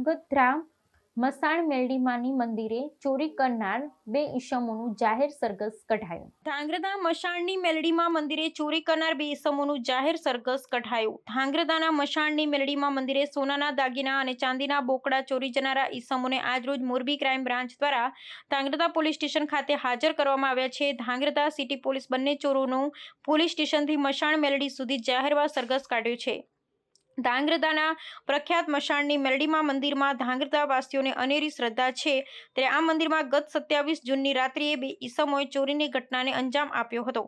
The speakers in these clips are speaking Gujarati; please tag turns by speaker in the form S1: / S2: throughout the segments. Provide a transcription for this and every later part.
S1: ધાંગધ્રા મસાણ મેલડીમાની મંદિરે ચોરી કરનાર બે ઈસમોનું જાહેર સરઘસ કઢાયું. ધાંગધ્રા મસાણની મેલડીમાં મંદિરે ચોરી કરનાર બે ઈસમોનું જાહેર સરઘસ કઢાયું. ધાંગધ્રાના મસાણની મેલડીમાં મંદિરે સોનાના દાગીના અને ચાંદીના બોકડા ચોરી જનારા ઈસમોને આજરોજ મોરબી ક્રાઇમ બ્રાન્ચ દ્વારા ધાંગધ્રા પોલીસ સ્ટેશન ખાતે હાજર કરવામાં આવ્યા છે. ધાંગધ્રા સિટી પોલીસ બંને ચોરોનું પોલીસ સ્ટેશનથી મસાણ મેલડી સુધી જાહેરમાં સરઘસ કાઢ્યું છે. ધાંગધ્રાના પ્રખ્યાત મસાણની મેલડીમાં મંદિરમાં ધાંગધ્રાવાસીઓને અનેરી શ્રદ્ધા છે. ત્યારે આ મંદિરમાં ગત 27 જૂનની રાત્રિએ બે ઈસમોએ ચોરીની ઘટનાને અંજામ આપ્યો હતો,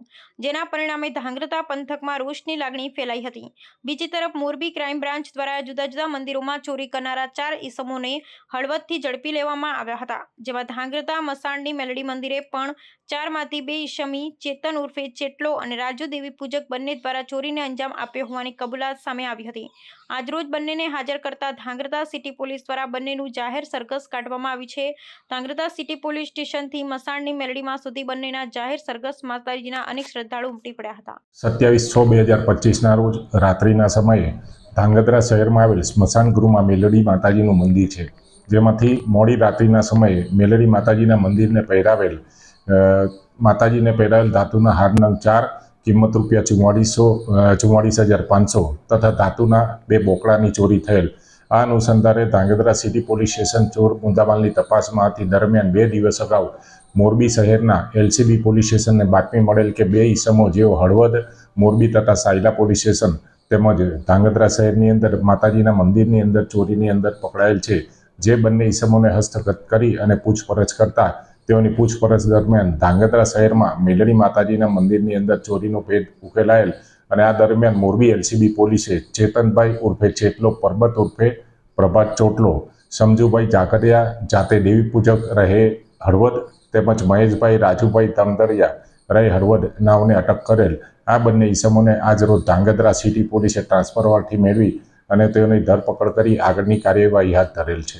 S1: જેના પરિણામે ધાંગધ્રા પંથકમાં રોષની લાગણી ફેલાઈ હતી. બીજી તરફ મોરબી ક્રાઇમ બ્રાન્ચ દ્વારા જુદા જુદા મંદિરોમાં ચોરી કરનારા 4 ઈસમોને હળવદથી ઝડપી લેવામાં આવ્યા હતા, જેમાં ધાંગધ્રા મસાણની મેલડી મંદિરે પણ 4માંથી 2 ઈસમી ચેતન ઉર્ફે ચેટલો અને રાજુ દેવી પૂજક બંને દ્વારા ચોરીને અંજામ આપ્યો હોવાની કબૂલાત સામે આવી હતી. આજરોજ બંનેને હાજર કરતા ધાંગધ્રા સિટી પોલીસ દ્વારા બંનેનું જાહેર સરઘસ કાઢવામાં આવી છે. ધાંગધ્રા સિટી પોલીસ સ્ટેશનથી મસાણની મેલડીમાં સુધી બંનેના જાહેર સરઘસ માતાજીના અનેક શ્રદ્ધાળુ ઉમટી પડ્યા હતા.
S2: 27/6/2025ના રોજ રાત્રિના સમયે ધાંગધ્રા શહેરમાં આવેલ સ્મશાન ગૃહમાં મેલડી માતાજીનું મંદિર છે, જેમાંથી મોડી રાત્રિના સમયે મેલડી માતાજીના મંદિરને પહેરાવેલ ધાતુના હાર નંગ 4 કિંમત ₹44,500 તથા ધાતુના 2 બોકડાની ચોરી થયેલ. આ અનુસંધાને ધાંગધ્રા સિટી પોલીસ સ્ટેશન ચોર મુદ્દામાલની તપાસમાં હતી. દરમિયાન 2 દિવસ અગાઉ મોરબી શહેરના LCB પોલીસ સ્ટેશનને બાતમી મળેલ કે 2 ઈસમો જેઓ હળવદ, મોરબી તથા સાયલા પોલીસ સ્ટેશન તેમજ ધાંગધ્રા શહેરની અંદર માતાજીના મંદિરની અંદર ચોરીની અંદર પકડાયેલ છે. જે બંને ઈસમોને હસ્તગત કરી અને પૂછપરછ કરતા તેઓની પૂછપરછ દરમિયાન ધાંગધ્રા શહેરમાં મેલડી માતાજીના મંદિરની અંદર ચોરીનો ભેદ ઉકેલાયેલ અને આ દરમિયાન મોરબી LCB પોલીસે ચેતનભાઈ ઉર્ફે ચેટલો, પરબત ઉર્ફે પ્રભાત ચોટલો, સમજુભાઈ ઝાકરિયા જાતે દેવી પૂજક રહે હળવદ તેમજ મહેશભાઈ રાજુભાઈ તમદરિયા રહે હળવદ નાઓને અટક કરેલ. આ બંને ઈસમોને આજરોજ ધાંગધ્રા સિટી પોલીસે ટ્રાન્સફર વાળથી મેળવી અને તેઓની ધરપકડ કરી આગળની કાર્યવાહી હાથ ધરેલ છે.